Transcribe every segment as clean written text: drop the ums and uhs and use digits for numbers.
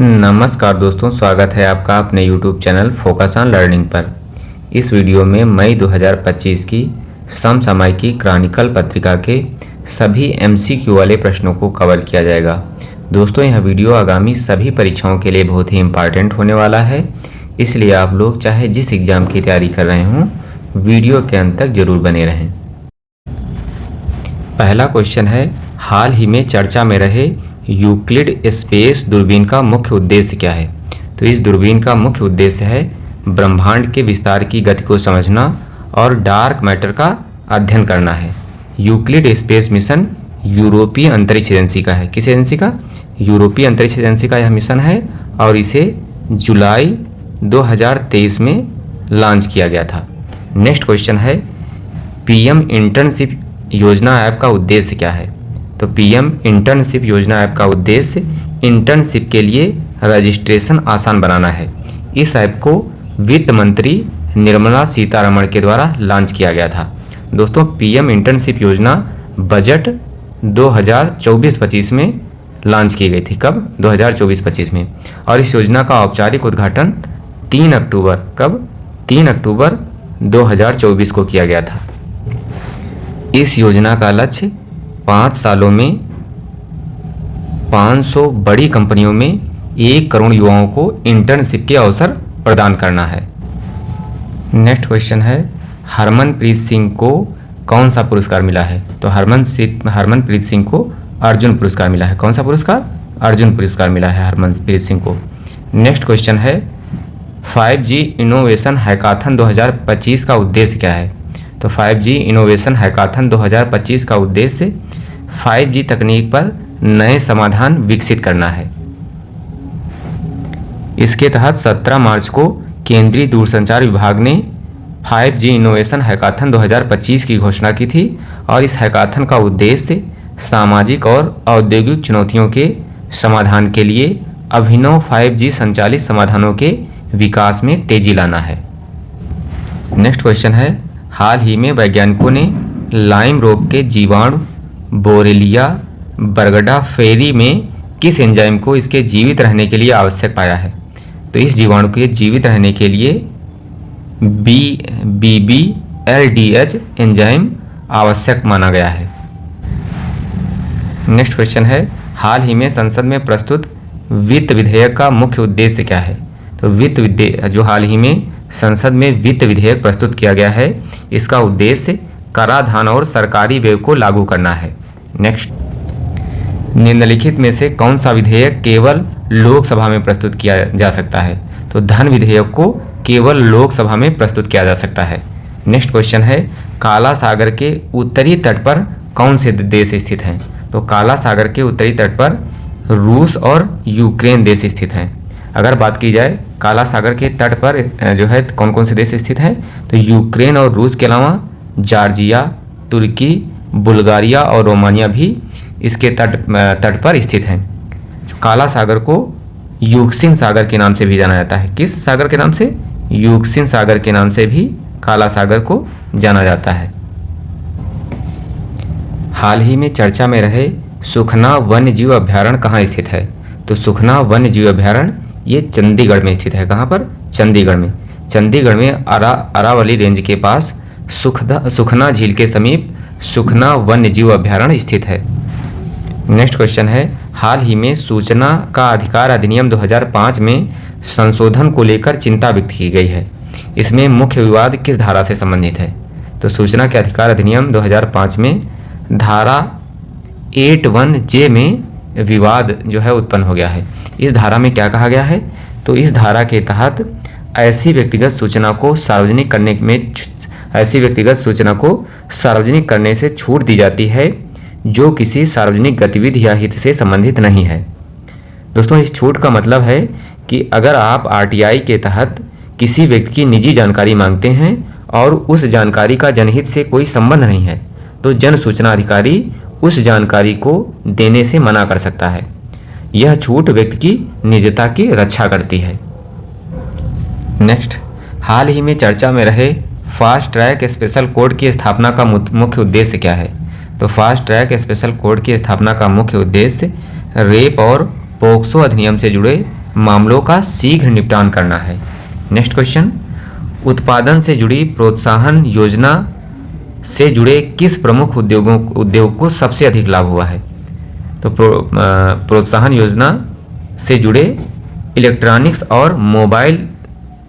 नमस्कार दोस्तों, स्वागत है आपका अपने YouTube channel focus on learning पर। इस वीडियो में मई 2025 की समसामयिकी क्रॉनिकल पत्रिका के सभी MCQ वाले प्रश्नों को कवर किया जाएगा। दोस्तों, यह वीडियो आगामी सभी परीक्षाओं के लिए बहुत ही इम्पॉर्टेंट होने वाला है, इसलिए आप लोग चाहे जिस एग्ज़ाम की तैयारी कर रहे हों, वीडियो के अंत तक जरूर बने रहें। पहला क्वेश्चन है, हाल ही में चर्चा में रहे यूक्लिड स्पेस दूरबीन का मुख्य उद्देश्य क्या है? तो इस दूरबीन का मुख्य उद्देश्य है ब्रह्मांड के विस्तार की गति को समझना और डार्क मैटर का अध्ययन करना है। यूक्लिड स्पेस मिशन यूरोपीय अंतरिक्ष एजेंसी का है। किस एजेंसी का? यूरोपीय अंतरिक्ष एजेंसी का यह मिशन है और इसे जुलाई 2023 में लॉन्च किया गया था। नेक्स्ट क्वेश्चन है, PM इंटर्नशिप योजना ऐप का उद्देश्य क्या है? तो PM इंटर्नशिप योजना ऐप का उद्देश्य इंटर्नशिप के लिए रजिस्ट्रेशन आसान बनाना है। इस ऐप को वित्त मंत्री निर्मला सीतारमण के द्वारा लॉन्च किया गया था। दोस्तों, PM इंटर्नशिप योजना बजट 2024-25 में लॉन्च की गई थी। कब? 2024-25 में। और इस योजना का औपचारिक उद्घाटन 3 अक्टूबर 2024 को किया गया था। इस योजना का लक्ष्य 5 सालों में 500 बड़ी कंपनियों में 1 करोड़ युवाओं को इंटर्नशिप के अवसर प्रदान करना है। नेक्स्ट क्वेश्चन है, हरमनप्रीत सिंह को कौन सा पुरस्कार मिला है? तो हरमनप्रीत सिंह को अर्जुन पुरस्कार मिला है। कौन सा पुरस्कार? अर्जुन पुरस्कार मिला है हरमनप्रीत सिंह को। नेक्स्ट क्वेश्चन है, 5G इनोवेशन हैकाथन 2025 का उद्देश्य क्या है? तो 5G इनोवेशन हैकाथन 2025 का उद्देश्य 5G तकनीक पर नए समाधान विकसित करना है। इसके तहत 17 मार्च को केंद्रीय दूरसंचार विभाग ने 5G इनोवेशन हैकाथन 2025 की घोषणा की थी और इस हैकाथन का उद्देश्य सामाजिक और औद्योगिक चुनौतियों के समाधान के लिए अभिनव 5G संचालित समाधानों के विकास में तेजी लाना है। नेक्स्ट क्वेश्चन है, हाल ही में वैज्ञानिकों ने लाइम रोग के जीवाणु बोरेलिया बरगडा फेरी में किस एंजाइम को इसके जीवित रहने के लिए आवश्यक पाया है? तो इस जीवाणु के जीवित रहने के लिए BBLDH एंजाइम आवश्यक माना गया है। नेक्स्ट क्वेश्चन है, हाल ही में संसद में प्रस्तुत वित्त विधेयक का मुख्य उद्देश्य क्या है? तो जो हाल ही में संसद में वित्त विधेयक प्रस्तुत किया गया है, इसका उद्देश्य कराधान और सरकारी व्यय को लागू करना है। नेक्स्ट, निम्नलिखित में से कौन सा विधेयक केवल लोकसभा में प्रस्तुत किया जा सकता है? तो धन विधेयक को केवल लोकसभा में प्रस्तुत किया जा सकता है। नेक्स्ट क्वेश्चन है, काला सागर के उत्तरी तट पर कौन से देश स्थित हैं? तो काला सागर के उत्तरी तट पर रूस और यूक्रेन देश स्थित हैं। अगर बात की जाए काला सागर के तट पर जो है कौन कौन से देश स्थित हैं, तो यूक्रेन और रूस के अलावा जॉर्जिया, तुर्की, बुल्गारिया और रोमानिया भी इसके तट पर स्थित हैं। काला सागर को यूक्सिन सागर के नाम से भी जाना जाता है। किस सागर के नाम से? यूक्सिन सागर के नाम से भी काला सागर को जाना जाता है। हाल ही में चर्चा में रहे सुखना वन्यजीव अभ्यारण्य कहाँ स्थित है? तो सुखना वन्यजीव अभ्यारण्य ये चंडीगढ़ में स्थित है। कहाँ पर? चंडीगढ़ में। चंडीगढ़ में अरावली रेंज के पास सुखना झील के समीप सुखना वन्यजीव अभ्यारण्य स्थित है। नेक्स्ट क्वेश्चन है, हाल ही में सूचना का अधिकार अधिनियम 2005 में संशोधन को लेकर चिंता व्यक्त की गई है। इसमें मुख्य विवाद किस धारा से संबंधित है? तो सूचना के अधिकार अधिनियम 2005 में धारा 81J में विवाद जो है उत्पन्न हो गया है। इस धारा में क्या कहा गया है? तो इस धारा के तहत ऐसी व्यक्तिगत सूचना को सार्वजनिक करने से छूट दी जाती है जो किसी सार्वजनिक गतिविधि या हित से संबंधित नहीं है। दोस्तों, इस छूट का मतलब है कि अगर आप RTI के तहत किसी व्यक्ति की निजी जानकारी मांगते हैं और उस जानकारी का जनहित से कोई संबंध नहीं है, तो जन सूचना अधिकारी उस जानकारी को देने से मना कर सकता है। यह छूट व्यक्ति की निजता की रक्षा करती है। नेक्स्ट, हाल ही में चर्चा में रहे फास्ट ट्रैक स्पेशल कोर्ट की स्थापना का मुख्य उद्देश्य क्या है? तो फास्ट ट्रैक स्पेशल कोर्ट की स्थापना का मुख्य उद्देश्य रेप और पोक्सो अधिनियम से जुड़े मामलों का शीघ्र निपटान करना है। नेक्स्ट क्वेश्चन, उत्पादन से जुड़ी प्रोत्साहन योजना से जुड़े किस प्रमुख उद्योग को सबसे अधिक लाभ हुआ है? तो प्रोत्साहन योजना से जुड़े इलेक्ट्रॉनिक्स और मोबाइल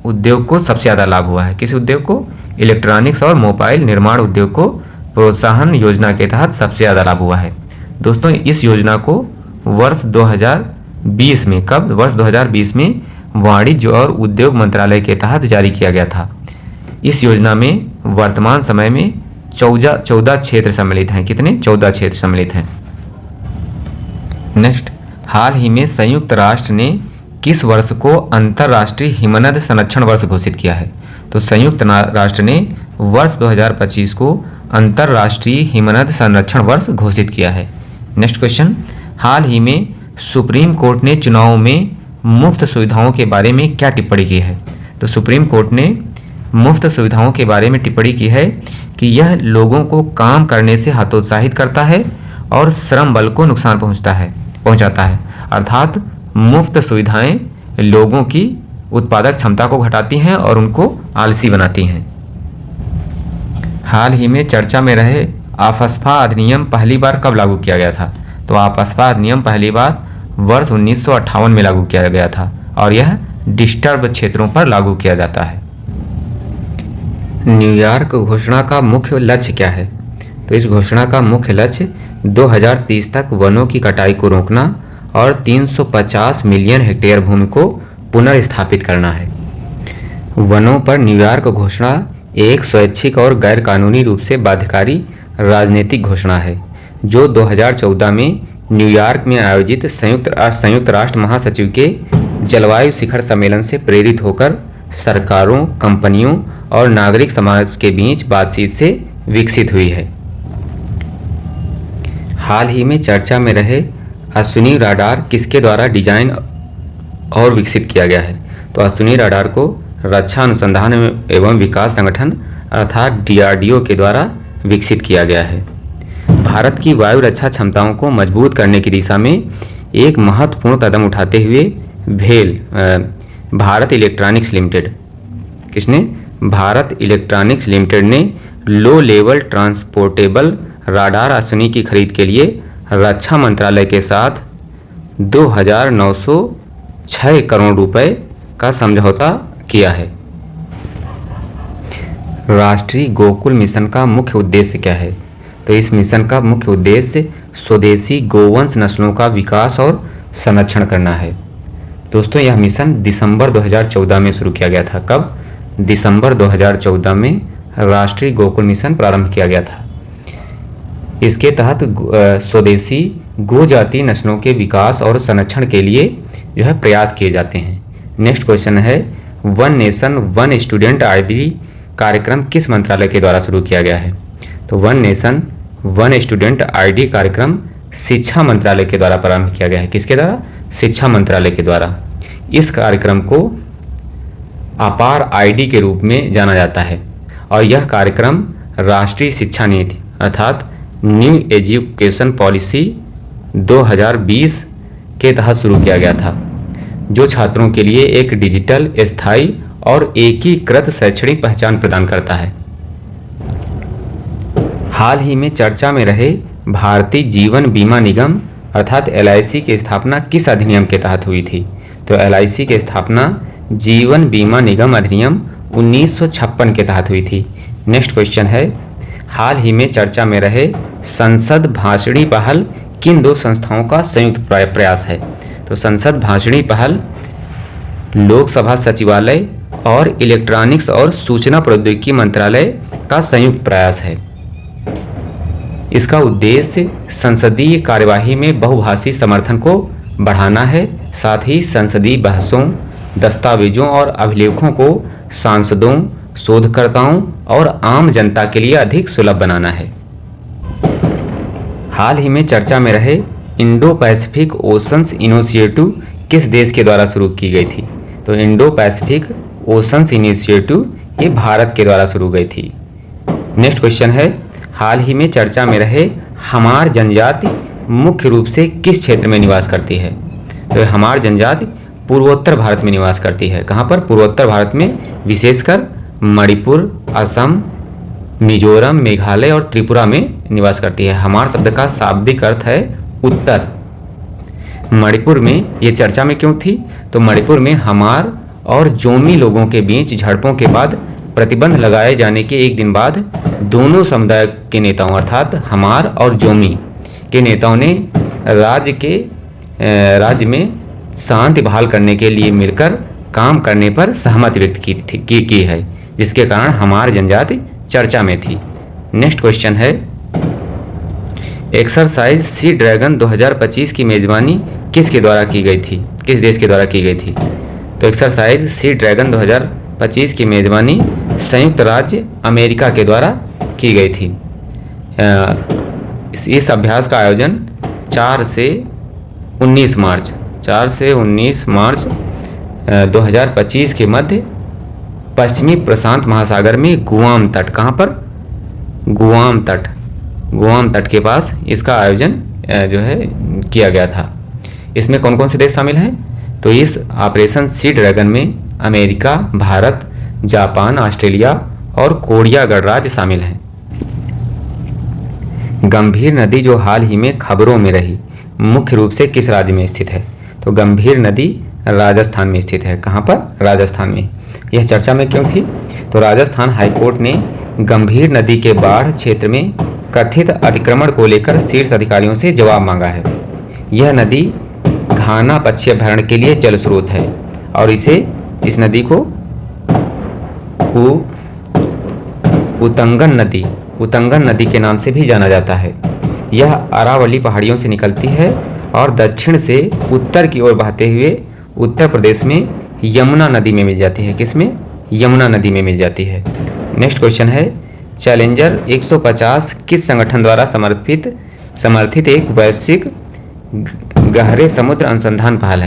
उद्योग को सबसे ज़्यादा लाभ हुआ है। किस उद्योग को? इलेक्ट्रॉनिक्स और मोबाइल निर्माण उद्योग को प्रोत्साहन योजना के तहत सबसे ज़्यादा लाभ हुआ है। दोस्तों, इस योजना को वर्ष 2020 में, कब? वर्ष 2020 में वाणिज्य और उद्योग मंत्रालय के तहत जारी किया गया था। इस योजना में वर्तमान समय में 14 क्षेत्र सम्मिलित हैं। कितने? 14 क्षेत्र सम्मिलित हैं। नेक्स्ट, हाल ही में संयुक्त राष्ट्र ने किस वर्ष को अंतर्राष्ट्रीय हिमनद संरक्षण वर्ष घोषित किया है? तो संयुक्त राष्ट्र ने वर्ष 2025 को अंतर्राष्ट्रीय हिमनद संरक्षण वर्ष घोषित किया है। नेक्स्ट क्वेश्चन, हाल ही में सुप्रीम कोर्ट ने चुनाव में मुफ्त सुविधाओं के बारे में क्या टिप्पणी की है? तो सुप्रीम कोर्ट ने मुफ्त सुविधाओं के बारे में टिप्पणी की है कि यह लोगों को काम करने से हतोत्साहित करता है और श्रम बल को नुकसान पहुंचाता है। अर्थात मुफ्त सुविधाएं लोगों की उत्पादक क्षमता को घटाती हैं और उनको आलसी बनाती हैं। हाल ही में चर्चा में रहे आफस्पा अधिनियम पहली बार कब लागू किया गया था? तो आफस्पा अधिनियम पहली बार वर्ष 1958 में लागू किया गया था और यह डिस्टर्ब क्षेत्रों पर लागू किया जाता है। न्यूयॉर्क घोषणा का मुख्य लक्ष्य क्या है? तो इस घोषणा का मुख्य लक्ष्य 2030 तक वनों की कटाई को रोकना और 350 मिलियन हेक्टेयर भूमि को पुनर्स्थापित करना है। वनों पर न्यूयॉर्क घोषणा एक स्वैच्छिक और गैर कानूनी रूप से बाध्यकारी राजनीतिक घोषणा है जो 2014 में न्यूयॉर्क में आयोजित संयुक्त राष्ट्र महासचिव के जलवायु शिखर सम्मेलन से प्रेरित होकर सरकारों, कंपनियों और नागरिक समाज के बीच बातचीत से विकसित हुई है। हाल ही में चर्चा में रहे अश्विनी राडार किसके द्वारा डिजाइन और विकसित किया गया है? तो अश्विनी राडार को रक्षा अनुसंधान एवं विकास संगठन अर्थात DRDO के द्वारा विकसित किया गया है। भारत की वायु रक्षा क्षमताओं को मजबूत करने की दिशा में एक महत्वपूर्ण कदम उठाते हुए भारत इलेक्ट्रॉनिक्स लिमिटेड, किसने? भारत इलेक्ट्रॉनिक्स लिमिटेड ने low level transportable radar Ashwini की खरीद के लिए रक्षा मंत्रालय के साथ 2,906 करोड़ रुपए का समझौता किया है। राष्ट्रीय गोकुल मिशन का मुख्य उद्देश्य क्या है? तो इस मिशन का मुख्य उद्देश्य स्वदेशी गोवंश नस्लों का विकास और संरक्षण करना है। दोस्तों, यह मिशन दिसंबर 2014 में शुरू किया गया था। कब? दिसंबर 2014 में राष्ट्रीय गोकुल मिशन प्रारंभ किया गया था। इसके तहत स्वदेशी गो जाति नस्लों के विकास और संरक्षण के लिए जो है प्रयास किए जाते हैं। नेक्स्ट क्वेश्चन है, one nation one student ID कार्यक्रम किस मंत्रालय के द्वारा शुरू किया गया है? तो one nation one student ID कार्यक्रम शिक्षा मंत्रालय के द्वारा प्रारंभ किया गया है। किसके द्वारा? शिक्षा मंत्रालय के द्वारा। इस कार्यक्रम को अपार ID के रूप में जाना जाता है और यह कार्यक्रम राष्ट्रीय शिक्षा नीति अर्थात न्यू एजुकेशन पॉलिसी 2020 के तहत शुरू किया गया था, जो छात्रों के लिए एक डिजिटल, स्थायी और एकीकृत शैक्षणिक पहचान प्रदान करता है। हाल ही में चर्चा में रहे भारतीय जीवन बीमा निगम अर्थात LIC की स्थापना किस अधिनियम के तहत हुई थी? तो LIC की स्थापना जीवन बीमा निगम अधिनियम 1956 के तहत हुई थी। नेक्स्ट क्वेश्चन है, हाल ही में चर्चा में रहे संसद भाषणी पहल किन दो संस्थाओं का संयुक्त प्रयास है? तो संसद भाषणी पहल लोकसभा सचिवालय और इलेक्ट्रॉनिक्स और सूचना प्रौद्योगिकी मंत्रालय का संयुक्त प्रयास है। इसका उद्देश्य संसदीय कार्यवाही में बहुभाषी समर्थन को बढ़ाना है, साथ ही संसदीय बहसों, दस्तावेजों और अभिलेखों को सांसदों, शोधकर्ताओं और आम जनता के लिए अधिक सुलभ बनाना है। हाल ही में चर्चा में रहे इंडो पैसिफिक ओशंस इनिशिएटिव किस देश के द्वारा शुरू की गई थी? तो इंडो पैसिफिक ओशंस इनिशिएटिव ये भारत के द्वारा शुरू गई थी। नेक्स्ट क्वेश्चन है, हाल ही में चर्चा में रहे हमार जनजाति मुख्य रूप से किस क्षेत्र में निवास करती है? तो हमार जनजाति पूर्वोत्तर भारत में निवास करती है। कहाँ पर? पूर्वोत्तर भारत में, विशेषकर मणिपुर, असम, मिजोरम, मेघालय और त्रिपुरा में निवास करती है। हमार शब्द का शाब्दिक अर्थ है उत्तर। मणिपुर में ये चर्चा में क्यों थी? तो मणिपुर में हमार और जोमी लोगों के बीच झड़पों के बाद प्रतिबंध लगाए जाने के एक दिन बाद दोनों समुदाय के नेताओं अर्थात हमार और जोमी के नेताओं ने राज्य में शांति बहाल करने के लिए मिलकर काम करने पर सहमति व्यक्त की है, जिसके कारण हमार जनजाति चर्चा में थी। नेक्स्ट क्वेश्चन है, एक्सरसाइज सी ड्रैगन 2025 की मेजबानी किसके द्वारा की गई थी? किस देश के द्वारा की गई थी? तो एक्सरसाइज सी ड्रैगन 2025 की मेजबानी संयुक्त राज्य अमेरिका के द्वारा की गई थी। इस अभ्यास का आयोजन 4 से 19 मार्च 2025 के मध्य पश्चिमी प्रशांत महासागर में गुआम तट, कहाँ पर? गुआम तट के पास इसका आयोजन जो है किया गया था। इसमें कौन कौन से देश शामिल हैं? तो इस ऑपरेशन सी ड्रैगन में अमेरिका, भारत, जापान, ऑस्ट्रेलिया और कोरिया गणराज्य शामिल हैं। गंभीर नदी जो हाल ही में खबरों में रही, मुख्य रूप से किस राज्य में स्थित है? तो गंभीर नदी राजस्थान में स्थित है। कहाँ पर? राजस्थान में। यह चर्चा में क्यों थी? तो राजस्थान हाईकोर्ट ने गंभीर नदी के बाढ़ क्षेत्र में कथित अतिक्रमण को लेकर शीर्ष अधिकारियों से जवाब मांगा है। यह नदी घाना पक्षी अभयारण्य के लिए जल स्रोत है और इस नदी को उतंगन नदी के नाम से भी जाना जाता है। यह अरावली पहाड़ियों से निकलती है और दक्षिण से उत्तर की ओर बहते हुए उत्तर प्रदेश में यमुना नदी में मिल जाती है। किसमें? यमुना नदी में मिल जाती है। नेक्स्ट क्वेश्चन है, चैलेंजर 150 किस संगठन द्वारा समर्थित एक वैश्विक गहरे समुद्र अनुसंधान पहल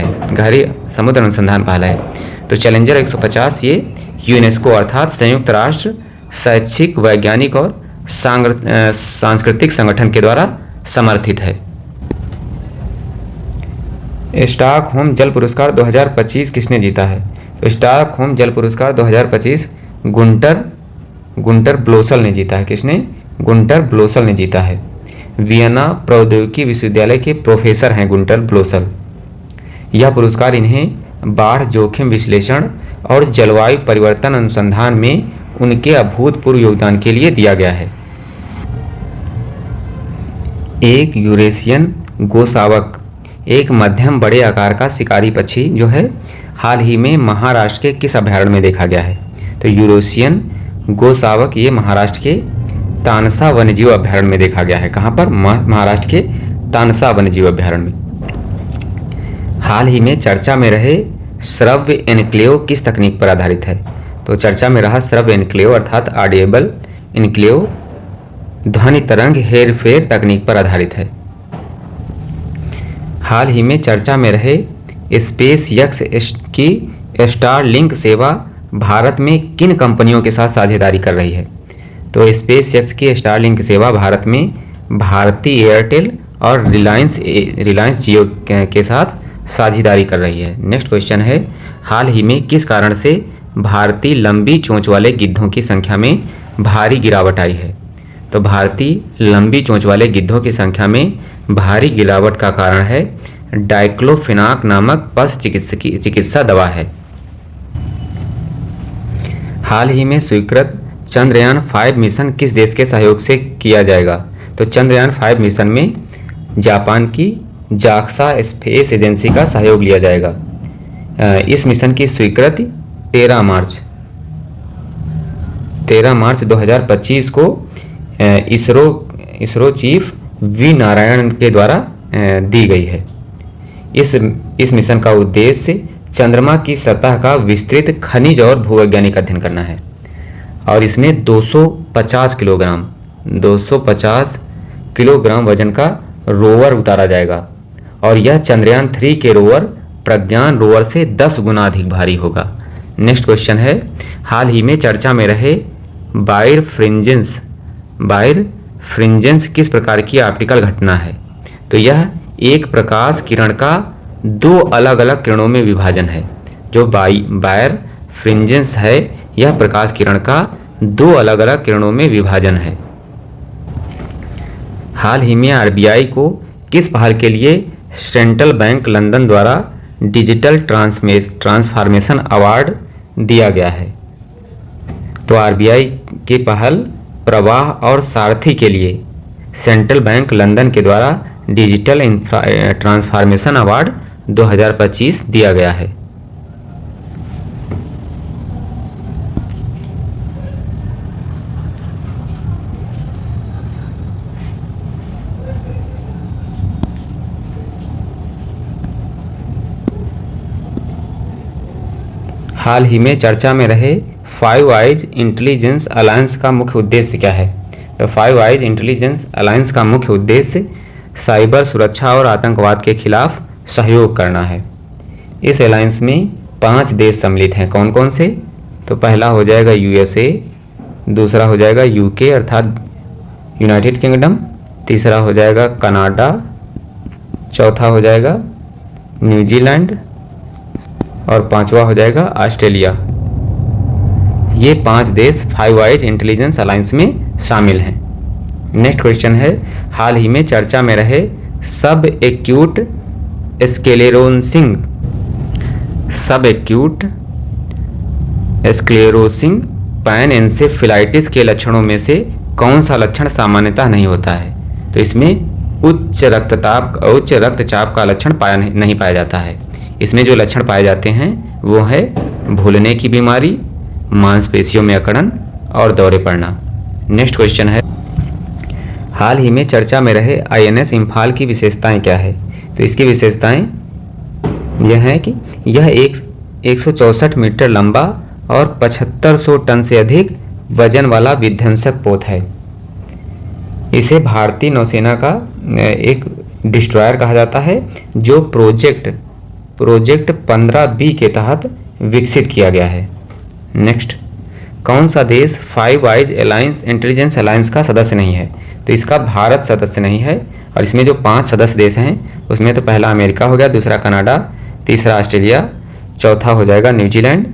है। तो चैलेंजर 150 ये यूनेस्को अर्थात संयुक्त राष्ट्र शैक्षिक, वैज्ञानिक और सांस्कृतिक संगठन के द्वारा समर्थित है। स्टॉकहोम जल पुरस्कार 2025 किसने जीता है? तो स्टॉकहोम जल पुरस्कार 2025 गुंटर ब्लोसल ने जीता है। किसने? गुंटर ब्लोसल ने जीता है। वियना प्रौद्योगिकी विश्वविद्यालय के प्रोफेसर हैं गुंटर ब्लोसल। यह पुरस्कार इन्हें बाढ़ जोखिम विश्लेषण और जलवायु परिवर्तन अनुसंधान में उनके अभूतपूर्व योगदान के लिए दिया गया है। एक यूरेशियन गोशावक एक मध्यम बड़े आकार का शिकारी पक्षी जो है हाल ही में महाराष्ट्र के किस अभयारण्य में देखा गया है? तो यूरेशियन गोशावक ये महाराष्ट्र के तानसा वन्यजीव अभयारण्य में देखा गया है। कहाँ पर? महाराष्ट्र के तानसा वन्यजीव अभयारण्य में। हाल ही में चर्चा में रहे श्रव्य एन्क्लेव किस तकनीक पर आधारित है? तो चर्चा में रहा श्रव्य एन्क्लेव अर्थात ऑडिएबल एन्क्लेव ध्वनि तरंग हेरफेर तकनीक पर आधारित है। हाल ही में चर्चा में रहे स्पेस एक्स की स्टारलिंक सेवा भारत में किन कंपनियों के साथ साझेदारी कर रही है? तो स्पेस एक्स की स्टारलिंक सेवा भारत में भारती एयरटेल और रिलायंस जियो के साथ साझेदारी कर रही है। नेक्स्ट क्वेश्चन है, हाल ही में किस कारण से भारतीय लंबी चोंच वाले गिद्धों की संख्या में भारी गिरावट आई है? तो भारतीय लंबी चोंच वाले गिद्धों की संख्या में भारी गिरावट का कारण है डाइक्लोफेनाक नामक पशु चिकित्सा दवा है। हाल ही में स्वीकृत चंद्रयान 5 मिशन किस देश के सहयोग से किया जाएगा? तो चंद्रयान 5 मिशन में जापान की जाक्सा स्पेस एजेंसी का सहयोग लिया जाएगा। इस मिशन की स्वीकृति 13 मार्च 2025 को इसरो चीफ वी नारायण के द्वारा दी गई है। इस मिशन का उद्देश्य चंद्रमा की सतह का विस्तृत खनिज और भूवैज्ञानिक अध्ययन करना है और इसमें 250 किलोग्राम वजन का रोवर उतारा जाएगा और यह चंद्रयान 3 के रोवर प्रज्ञान रोवर से 10 गुना अधिक भारी होगा। नेक्स्ट क्वेश्चन है, हाल ही में चर्चा में रहे बायर फ्रिंजेंस किस प्रकार की ऑप्टिकल घटना है? तो यह एक प्रकाश किरण का दो अलग अलग किरणों में विभाजन है। जो बायर फ्रिंजेंस है, यह प्रकाश किरण का दो अलग अलग किरणों में विभाजन है। हाल ही में आरबीआई को किस पहल के लिए सेंट्रल बैंक लंदन द्वारा डिजिटल ट्रांसफॉर्मेशन अवार्ड दिया गया है? तो आरबीआई की पहल प्रवाह और सारथी के लिए सेंट्रल बैंक लंदन के द्वारा डिजिटल ट्रांसफॉर्मेशन अवार्ड 2025 दिया गया है। हाल ही में चर्चा में रहे फाइव आइज इंटेलिजेंस अलायंस का मुख्य उद्देश्य क्या है? तो फाइव आइज इंटेलिजेंस अलायंस का मुख्य उद्देश्य साइबर सुरक्षा और आतंकवाद के खिलाफ सहयोग करना है। इस अलायंस में 5 देश सम्मिलित हैं। कौन कौन से? तो पहला हो जाएगा यूएसए, दूसरा हो जाएगा यूके अर्थात यूनाइटेड किंगडम, तीसरा हो जाएगा कनाडा, चौथा हो जाएगा न्यूजीलैंड और पांचवा हो जाएगा ऑस्ट्रेलिया। ये 5 देश फाइव आइज इंटेलिजेंस अलायंस में शामिल हैं। नेक्स्ट क्वेश्चन है, हाल ही में चर्चा में रहे सब एक्यूट स्क्लेरोसिंग पैनएन्सेफेलाइटिस के लक्षणों में से कौन सा लक्षण सामान्यतः नहीं होता है? तो इसमें उच्च रक्तचाप का लक्षण नहीं पाया जाता है। इसमें जो लक्षण पाए जाते हैं वो है भूलने की बीमारी, मांसपेशियों में अकड़न और दौरे पड़ना। नेक्स्ट क्वेश्चन है, हाल ही में चर्चा में रहे आईएनएस इम्फाल की विशेषताएं क्या है? तो इसकी विशेषताएं यह है कि यह 164 मीटर लंबा और 7500 टन से अधिक वजन वाला विध्वंसक पोत है। इसे भारतीय नौसेना का एक डिस्ट्रॉयर कहा जाता है जो प्रोजेक्ट 15B के तहत विकसित किया गया है। नेक्स्ट, कौन सा देश फाइव आइज इंटेलिजेंस अलायंस का सदस्य नहीं है? तो इसका भारत सदस्य नहीं है। और इसमें जो 5 सदस्य देश हैं उसमें तो पहला अमेरिका हो गया, दूसरा कनाडा, तीसरा ऑस्ट्रेलिया, चौथा हो जाएगा न्यूजीलैंड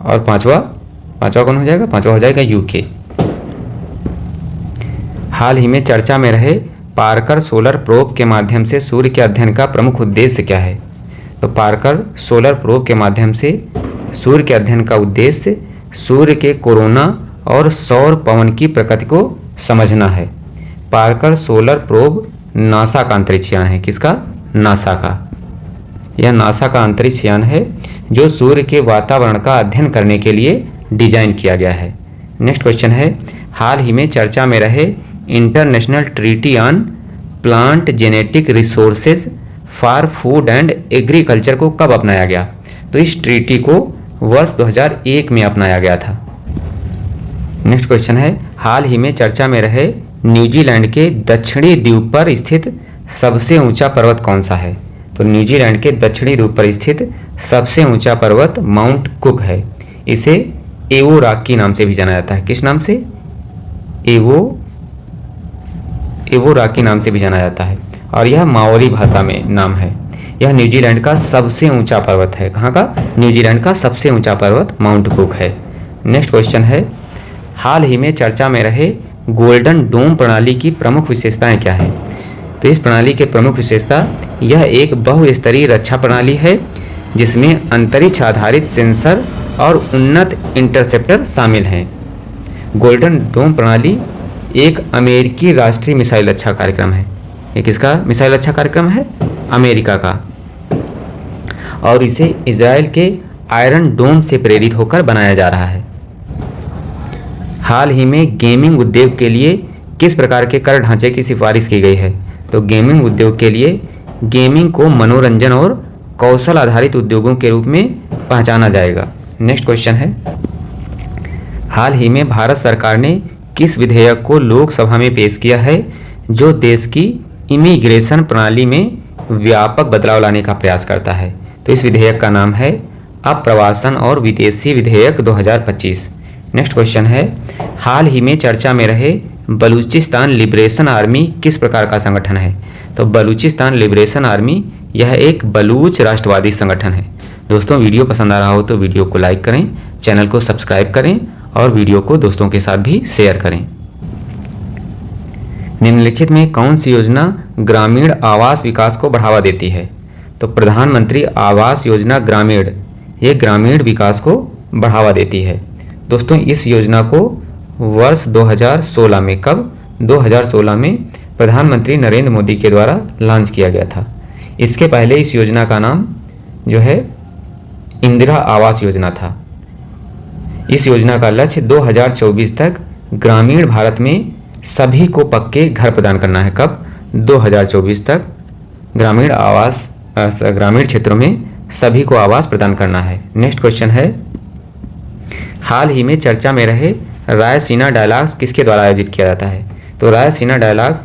और पांचवा कौन हो जाएगा? पांचवा हो जाएगा यूके। हाल ही में चर्चा में रहे पार्कर सोलर प्रोब के माध्यम से सूर्य के अध्ययन का प्रमुख उद्देश्य क्या है? तो पार्कर सोलर प्रोब के माध्यम से सूर्य के अध्ययन का उद्देश्य सूर्य के कोरोना और सौर पवन की प्रकृति को समझना है। पार्कर सोलर प्रोब नासा का अंतरिक्ष यान है। किसका? नासा का। यह नासा का अंतरिक्ष यान है जो सूर्य के वातावरण का अध्ययन करने के लिए डिजाइन किया गया है। नेक्स्ट क्वेश्चन है, हाल ही में चर्चा में रहे international treaty on plant genetic resources for food and agriculture को कब अपनाया गया? तो इस ट्रीटी को वर्ष 2001 में अपनाया गया था। नेक्स्ट क्वेश्चन है, हाल ही में चर्चा में रहे न्यूजीलैंड के दक्षिणी द्वीप पर स्थित सबसे ऊंचा पर्वत कौन सा है? तो न्यूजीलैंड के दक्षिणी द्वीप पर स्थित सबसे ऊंचा पर्वत माउंट कुक है। इसे एवो रॉकी नाम से भी जाना जाता है। किस नाम से? एवो रॉकी नाम से भी जाना जाता है और यह माओरी भाषा में नाम है। यह न्यूजीलैंड का सबसे ऊंचा पर्वत है। कहाँ का? न्यूजीलैंड का सबसे ऊंचा पर्वत माउंट कुक है। नेक्स्ट क्वेश्चन है, हाल ही में चर्चा में रहे गोल्डन डोम प्रणाली की प्रमुख विशेषताएं क्या है? तो इस प्रणाली के प्रमुख विशेषता यह एक बहुस्तरीय रक्षा प्रणाली है जिसमें अंतरिक्ष आधारित सेंसर और उन्नत इंटरसेप्टर शामिल हैं। गोल्डन डोम प्रणाली एक अमेरिकी राष्ट्रीय मिसाइल रक्षा कार्यक्रम है। ये किसका मिसाइल रक्षा कार्यक्रम है? अमेरिका का। और इसे इजराइल के आयरन डोम से प्रेरित होकर बनाया जा रहा है। हाल ही में गेमिंग उद्योग के लिए किस प्रकार के कर ढांचे की सिफारिश की गई है? तो गेमिंग उद्योग के लिए गेमिंग को मनोरंजन और कौशल आधारित उद्योगों के रूप में पहचाना जाएगा। नेक्स्ट क्वेश्चन है, हाल ही में भारत सरकार ने किस विधेयक को लोकसभा में पेश किया है जो देश की इमिग्रेशन प्रणाली में व्यापक बदलाव लाने का प्रयास करता है? तो इस विधेयक का नाम है अप्रवासन और विदेशी विधेयक 2025। नेक्स्ट क्वेश्चन है, हाल ही में चर्चा में रहे बलूचिस्तान लिबरेशन आर्मी किस प्रकार का संगठन है? तो बलूचिस्तान लिबरेशन आर्मी यह एक बलूच राष्ट्रवादी संगठन है। दोस्तों वीडियो पसंद आ रहा हो तो वीडियो को लाइक करें, चैनल को सब्सक्राइब करें और वीडियो को दोस्तों के साथ भी शेयर करें। निम्नलिखित में कौन सी योजना ग्रामीण आवास विकास को बढ़ावा देती है? तो प्रधानमंत्री आवास योजना ग्रामीण, ये ग्रामीण विकास को बढ़ावा देती है। दोस्तों इस योजना को वर्ष 2016 में, कब? 2016 में प्रधानमंत्री नरेंद्र मोदी के द्वारा लॉन्च किया गया था। इसके पहले इस योजना का नाम जो है इंदिरा आवास योजना था। इस योजना का लक्ष्य 2024 तक ग्रामीण भारत में सभी को पक्के घर प्रदान करना है। कब? 2024 तक ग्रामीण क्षेत्रों में सभी को आवास प्रदान करना है। नेक्स्ट क्वेश्चन है, हाल ही में चर्चा में रहे रायसीना डायलॉग्स किसके द्वारा आयोजित किया जाता है? तो Raisina Dialogue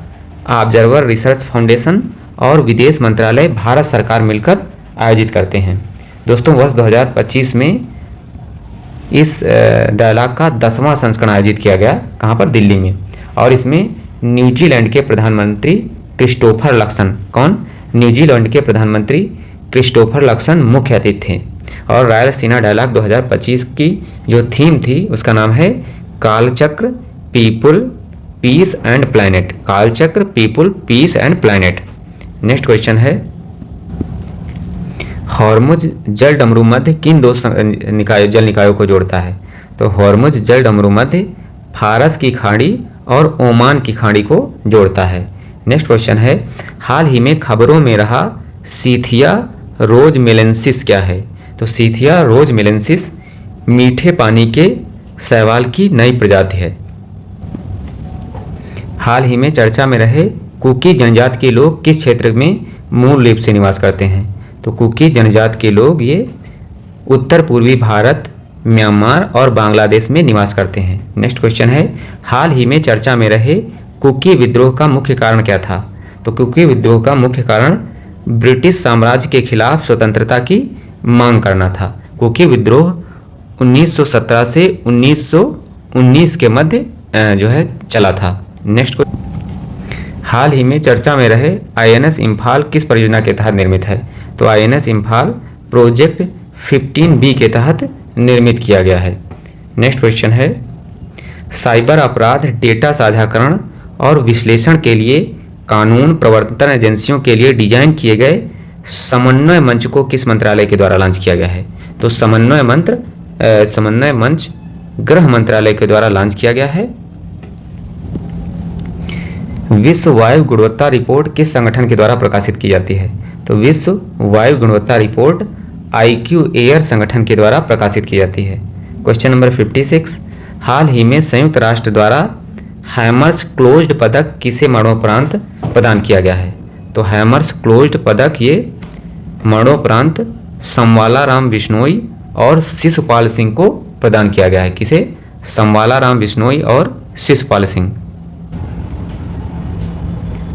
Observer Research Foundation और विदेश मंत्रालय भारत सरकार मिलकर आयोजित करते हैं। दोस्तों वर्ष 2025 में इस डायलॉग का 10वां संस्करण आयोजित किया गया। कहाँ पर? दिल्ली में। और इसमें न्यूजीलैंड के प्रधानमंत्री क्रिस्टोफर लक्सन, कौन? न्यूजीलैंड के प्रधानमंत्री क्रिस्टोफर लक्सन मुख्य अतिथि थे। और रायसीना डायलॉग 2025 की जो थीम थी उसका नाम है Kalachakra, people, peace and planet. Kalachakra, people, peace and planet. Next question है, हॉर्मुज जल डमरू मध्य किन दो जल निकायों को जोड़ता है? तो हॉर्मुज जल डमरू मध्य फारस की खाड़ी और ओमान की खाड़ी को जोड़ता है। नेक्स्ट क्वेश्चन है, हाल ही में खबरों में रहा सीथिया रोजमेलेंसिस क्या है? तो सीथिया रोजमेलेंसिस मीठे पानी के शैवाल की नई प्रजाति है। हाल ही में चर्चा में रहे कुकी जनजाति के लोग किस क्षेत्र में मूल रूप से निवास करते हैं? तो कुकी जनजाति के लोग ये उत्तर पूर्वी भारत, म्यांमार और बांग्लादेश में निवास करते हैं। नेक्स्ट क्वेश्चन है, हाल ही में चर्चा में रहे कुकी विद्रोह का मुख्य कारण क्या था? तो कुकी विद्रोह का मुख्य कारण ब्रिटिश साम्राज्य के खिलाफ स्वतंत्रता की मांग करना था। कुकी विद्रोह 1917 से 1919 के मध्य जो है चला था। नेक्स्ट, हाल ही में चर्चा में रहे आईएनएस इम्फाल किस परियोजना के तहत निर्मित है? तो आईएनएस इम्फाल प्रोजेक्ट 15B के तहत निर्मित किया गया है। नेक्स्ट क्वेश्चन है, साइबर अपराध डेटा साझाकरण और विश्लेषण के लिए कानून प्रवर्तन एजेंसियों के लिए डिजाइन किए गए समन्वय मंच को किस मंत्रालय के द्वारा लॉन्च किया गया है? तो समन्वय मंच गृह मंत्रालय के द्वारा लॉन्च किया गया है। विश्व वायु गुणवत्ता रिपोर्ट किस संगठन के द्वारा प्रकाशित की जाती है? तो विश्व वायु गुणवत्ता रिपोर्ट IQ एयर संगठन के द्वारा प्रकाशित की जाती है। क्वेश्चन नंबर 56, हाल ही में संयुक्त राष्ट्र द्वारा हैमर्स क्लोज्ड पदक किसे मरणोपरांत प्रदान किया गया है? तो हैमर्स क्लोज्ड पदक ये मरणोपरांत समवाला राम बिश्नोई और शिशुपाल सिंह को प्रदान किया गया है। किसे? समवाला राम बिश्नोई और शिशुपाल सिंह।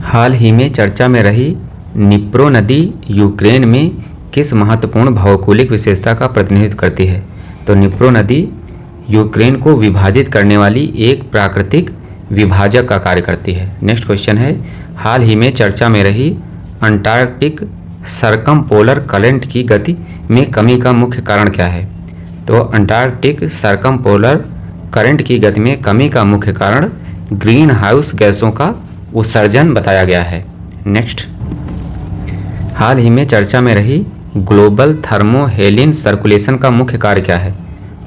हाल ही में चर्चा में रही निप्रो नदी यूक्रेन में किस महत्वपूर्ण भौगोलिक विशेषता का प्रतिनिधित्व करती है? तो निप्रो नदी यूक्रेन को विभाजित करने वाली एक प्राकृतिक विभाजक का कार्य करती है। नेक्स्ट क्वेश्चन है, हाल ही में चर्चा में रही अंटार्कटिक सरकमपोलर करंट की गति में कमी का मुख्य कारण क्या है? तो अंटार्कटिक सरकमपोलर करंट की गति में कमी का मुख्य कारण ग्रीन हाउस गैसों का उत्सर्जन बताया गया है। नेक्स्ट, हाल ही में चर्चा में रही ग्लोबल थर्मोहेलिन सर्कुलेशन का मुख्य कार्य क्या है?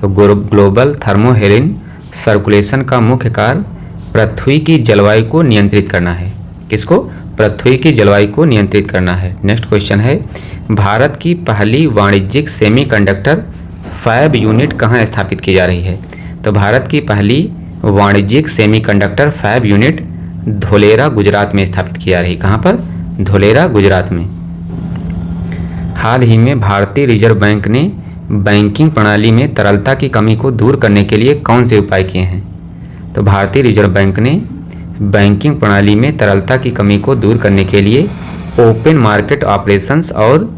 तो ग्लोबल थर्मोहेलिन सर्कुलेशन का मुख्य कार्य पृथ्वी की जलवायु को नियंत्रित करना है। किसको? पृथ्वी की जलवायु को नियंत्रित करना है। नेक्स्ट क्वेश्चन है, भारत की पहली वाणिज्यिक सेमीकंडक्टर फैब यूनिट कहाँ स्थापित की जा रही है? तो भारत की पहली वाणिज्यिक semiconductor fab unit Dholera Gujarat में स्थापित की जा रही। कहाँ पर? धोलेरा गुजरात में। हाल ही में भारतीय रिजर्व बैंक ने बैंकिंग प्रणाली में तरलता की कमी को दूर करने के लिए कौन से उपाय किए हैं? तो भारतीय रिजर्व बैंक ने बैंकिंग प्रणाली में तरलता की कमी को दूर करने के लिए ओपन मार्केट ऑपरेशंस और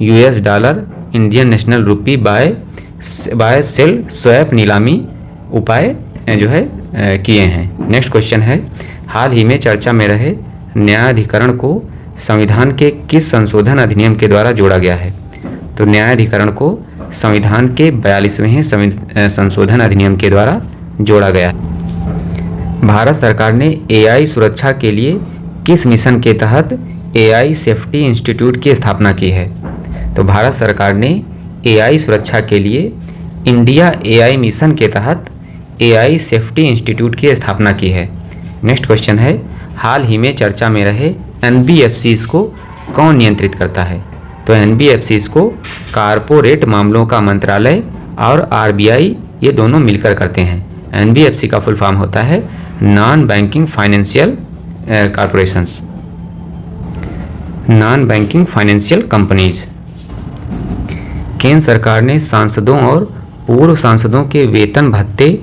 US डॉलर, इंडियन नेशनल रुपी बाय सेल स्वैप नीलामी उपाय जो है किए हैं। नेक्स्ट क्वेश्चन है, हाल ही में चर्चा में रहे न्यायाधिकरण को संविधान के किस संशोधन अधिनियम के द्वारा जोड़ा गया है? तो न्यायाधिकरण को संविधान के 42वें संशोधन अधिनियम के द्वारा जोड़ा गया है। भारत सरकार ने एआई सुरक्षा के लिए किस मिशन के तहत एआई सेफ्टी इंस्टीट्यूट की स्थापना की है? तो भारत सरकार ने एआई सुरक्षा के लिए इंडिया एआई मिशन के तहत एआई सेफ्टी इंस्टीट्यूट की स्थापना की है। नेक्स्ट क्वेश्चन है, हाल ही में चर्चा में रहे एनबीएफसीज को कौन नियंत्रित करता है? तो एनबीएफसीज को कारपोरेट मामलों का मंत्रालय और आरबीआई ये दोनों मिलकर करते हैं। एनबीएफसी का फुल फॉर्म होता है non banking financial corporations, non banking financial companies. केंद्र सरकार ने सांसदों और पूर्व सांसदों के वेतन भत्ते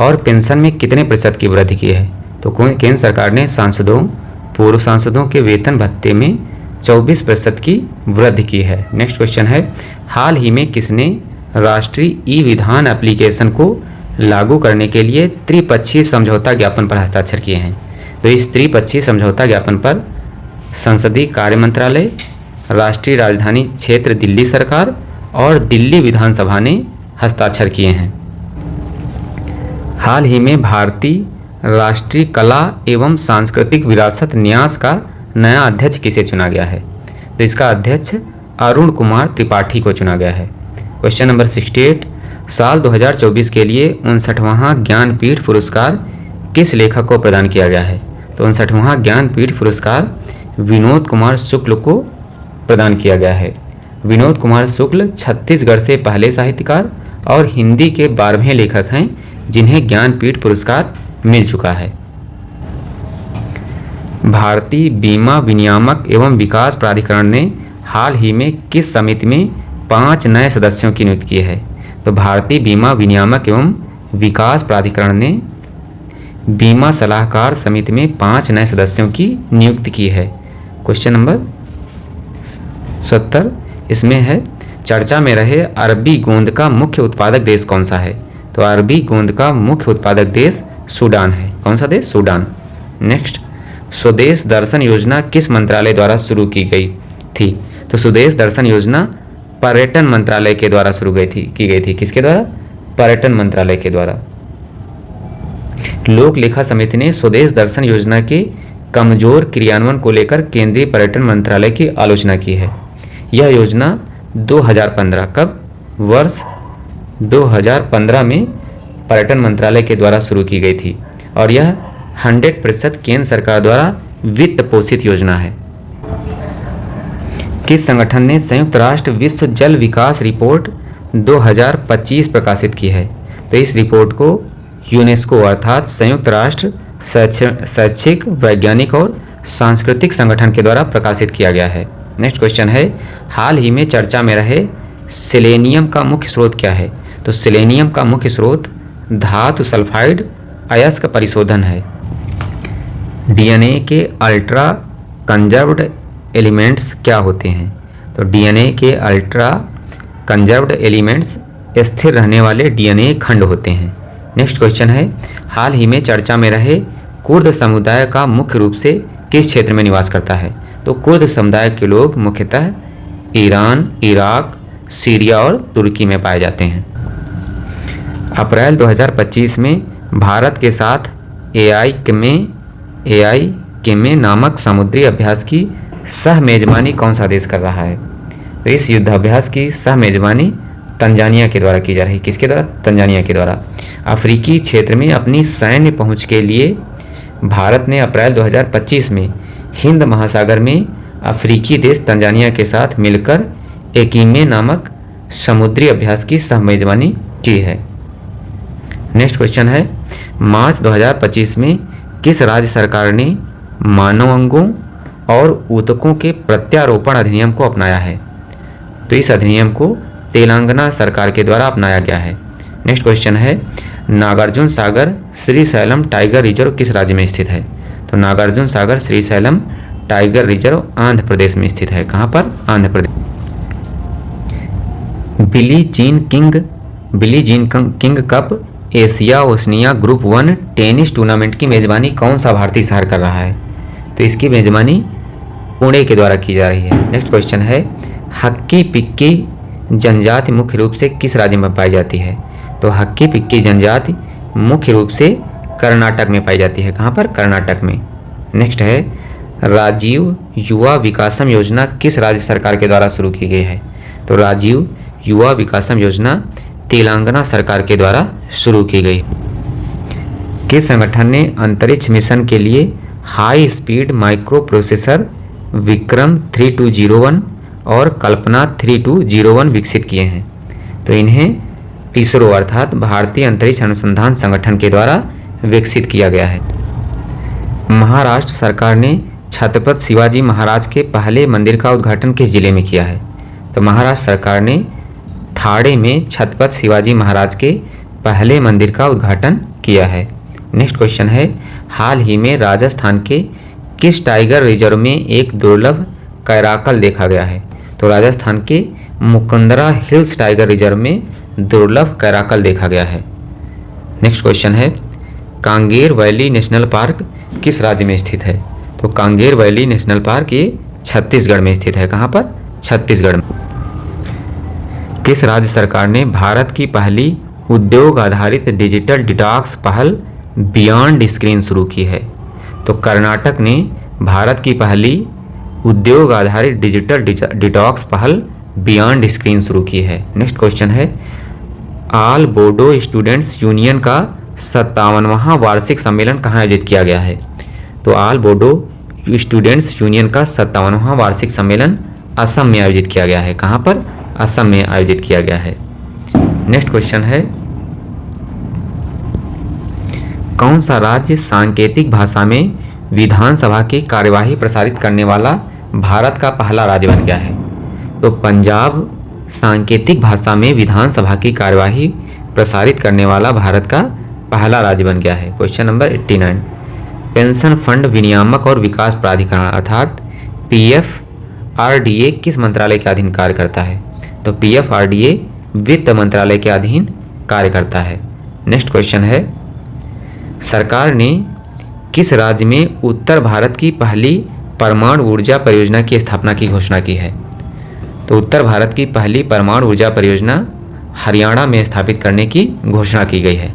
और पेंशन में कितने प्रतिशत की वृद्धि की है? तो केंद्र सरकार ने सांसदों पूर्व सांसदों के वेतन भत्ते में 24% की वृद्धि की है। नेक्स्ट क्वेश्चन है, हाल ही में किसने राष्ट्रीय ई विधान एप्लीकेशन को लागू करने के लिए त्रिपक्षीय समझौता ज्ञापन पर हस्ताक्षर किए हैं? तो इस त्रिपक्षीय समझौता ज्ञापन पर संसदीय कार्य मंत्रालय, राष्ट्रीय राजधानी क्षेत्र दिल्ली सरकार और दिल्ली विधानसभा ने हस्ताक्षर किए हैं। हाल ही में भारतीय राष्ट्रीय कला एवं सांस्कृतिक विरासत न्यास का नया अध्यक्ष किसे चुना गया है? तो इसका अध्यक्ष अरुण कुमार त्रिपाठी को चुना गया है। क्वेश्चन नंबर 68, साल 2024 के लिए 59वां ज्ञानपीठ पुरस्कार किस लेखक को प्रदान किया गया है? तो 59वां ज्ञानपीठ पुरस्कार विनोद कुमार शुक्ल को प्रदान किया गया है। विनोद कुमार शुक्ल छत्तीसगढ़ से पहले साहित्यकार और हिंदी के 12वें लेखक हैं जिन्हें ज्ञानपीठ पुरस्कार मिल चुका है। भारतीय बीमा विनियामक एवं विकास प्राधिकरण ने हाल ही में किस समिति में 5 नए सदस्यों की नियुक्ति की है? तो भारतीय बीमा विनियामक एवं विकास प्राधिकरण ने बीमा सलाहकार समिति में 5 नए सदस्यों की नियुक्ति की है। क्वेश्चन नंबर 70 इसमें है, चर्चा में रहे अरबी गोंद का मुख्य उत्पादक देश कौन सा है? तो अरबी गोंद का मुख्य उत्पादक देश सूडान है। कौन सा देश? सूडान। नेक्स्ट, स्वदेश दर्शन योजना किस मंत्रालय द्वारा शुरू की गई थी? तो स्वदेश दर्शन योजना पर्यटन मंत्रालय के द्वारा शुरू की गई थी। किसके द्वारा? पर्यटन मंत्रालय के द्वारा। लोक लेखा समिति ने स्वदेश दर्शन योजना के कमजोर क्रियान्वयन को लेकर केंद्रीय पर्यटन मंत्रालय की आलोचना की है। यह योजना 2015 कब? वर्ष 2015 में पर्यटन मंत्रालय के द्वारा शुरू की गई थी और यह 100% केंद्र सरकार द्वारा वित्त पोषित योजना है। किस संगठन ने संयुक्त राष्ट्र विश्व जल विकास रिपोर्ट 2025 प्रकाशित की है? तो इस रिपोर्ट को यूनेस्को अर्थात संयुक्त राष्ट्र शैक्षिक, वैज्ञानिक और सांस्कृतिक संगठन के द्वारा प्रकाशित किया गया है। नेक्स्ट क्वेश्चन है, हाल ही में चर्चा में रहे सेलेनियम का मुख्य स्रोत क्या है? तो सेलेनियम का मुख्य स्रोत धातु सल्फाइड अयस्क परिशोधन है। डीएनए के अल्ट्रा कंजर्व्ड एलिमेंट्स क्या होते हैं? तो डीएनए के अल्ट्रा कंजर्व्ड एलिमेंट्स स्थिर रहने वाले डीएनए खंड होते हैं। नेक्स्ट क्वेश्चन है, हाल ही में चर्चा में रहे कुर्द समुदाय का मुख्य रूप से किस क्षेत्र में निवास करता है? तो कुर्द समुदाय के लोग मुख्यतः ईरान, इराक, सीरिया और तुर्की में पाए जाते हैं। अप्रैल 2025 में भारत के साथ एआई के नामक समुद्री अभ्यास की सह मेजबानी कौन सा देश कर रहा है? तो इस युद्धाभ्यास की सह मेजबानी तंजानिया के द्वारा की जा रही है। किसके द्वारा? तंजानिया के द्वारा। अफ्रीकी क्षेत्र में अपनी सैन्य पहुंच के लिए भारत ने अप्रैल 2025 में हिंद महासागर में अफ्रीकी देश तंजानिया के साथ मिलकर एकीमे नामक समुद्री अभ्यास की सह मेजबानी की है। नेक्स्ट क्वेश्चन है, मार्च 2025 में किस राज्य सरकार ने मानव अंगों और ऊतकों के प्रत्यारोपण अधिनियम को अपनाया है? तो इस अधिनियम को तेलंगाना सरकार के द्वारा अपनाया गया है। नेक्स्ट क्वेश्चन है, नागार्जुन सागर श्रीशैलम टाइगर रिजर्व किस राज्य में स्थित है? तो नागार्जुन सागर श्रीशैलम टाइगर रिजर्व आंध्र प्रदेश में स्थित है। कहाँ पर? Andhra Pradesh. Billie Jean King cup Asia Oceania group 1 tennis tournament की मेजबानी कौन सा भारतीय शहर कर रहा है? तो इसकी मेजबानी पुणे के द्वारा की जा रही है। नेक्स्ट क्वेश्चन है, हक्की पिक्की जनजाति मुख्य रूप से किस राज्य में पाई जाती है? तो हक्की पिक्की जनजाति मुख्य रूप से कर्नाटक में पाई जाती है। कहाँ पर? कर्नाटक में। नेक्स्ट है, राजीव युवा विकासम योजना किस राज्य सरकार के द्वारा शुरू की गई है? तो राजीव युवा विकासम योजना तेलंगाना सरकार के द्वारा शुरू की गई। किस संगठन ने अंतरिक्ष मिशन के लिए high speed micro processor Vikram 3201 और कल्पना 3201 विकसित किए हैं? तो इन्हें इसरो अर्थात भारतीय अंतरिक्ष अनुसंधान संगठन के द्वारा विकसित किया गया है। महाराष्ट्र सरकार ने छत्रपति शिवाजी महाराज के पहले मंदिर का उद्घाटन किस जिले में किया है? तो महाराष्ट्र सरकार ने थाड़े में छत्रपति शिवाजी महाराज के पहले मंदिर का उद्घाटन किया है। नेक्स्ट क्वेश्चन है, हाल ही में राजस्थान के किस टाइगर रिजर्व में एक दुर्लभ कैराकल देखा गया है? तो राजस्थान के मुकंदरा हिल्स टाइगर रिजर्व में दुर्लभ कैराकल देखा गया है। नेक्स्ट क्वेश्चन है, कांगेर वैली नेशनल पार्क किस राज्य में स्थित है? तो कांगेर वैली नेशनल पार्क ये छत्तीसगढ़ में स्थित है। कहाँ पर? छत्तीसगढ़ में। किस राज्य सरकार ने भारत की पहली उद्योग आधारित डिजिटल डिटॉक्स पहल बियॉन्ड स्क्रीन शुरू की है? तो कर्नाटक ने भारत की पहली उद्योग आधारित डिजिटल डिटॉक्स पहल बियॉन्ड स्क्रीन शुरू की है। नेक्स्ट क्वेश्चन है, ऑल बोडो स्टूडेंट्स यूनियन का 57वां वार्षिक सम्मेलन कहाँ आयोजित किया गया है? तो ऑल बोडो स्टूडेंट्स यूनियन का 57वां वार्षिक सम्मेलन असम में आयोजित किया गया है। कहाँ पर? असम में आयोजित किया गया है। नेक्स्ट क्वेश्चन है, कौन सा राज्य सांकेतिक भाषा में विधानसभा की कार्यवाही प्रसारित करने वाला भारत का पहला राज्य बन गया है? तो पंजाब सांकेतिक भाषा में विधानसभा की कार्यवाही प्रसारित करने वाला भारत का पहला राज्य बन गया है। क्वेश्चन नंबर 89, पेंशन फंड विनियामक और विकास प्राधिकरण अर्थात PFRDA किस मंत्रालय के अधीन कार्य करता है? तो PFRDA वित्त मंत्रालय के अधीन कार्य करता है। नेक्स्ट क्वेश्चन है, सरकार ने किस राज्य में उत्तर भारत की पहली परमाणु ऊर्जा परियोजना की स्थापना की घोषणा की है? तो उत्तर भारत की पहली परमाणु ऊर्जा परियोजना हरियाणा में स्थापित करने की घोषणा की गई है।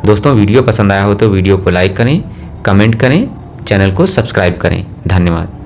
दोस्तों, वीडियो पसंद आया हो तो वीडियो को लाइक करें, कमेंट करें, चैनल को सब्सक्राइब करें। धन्यवाद।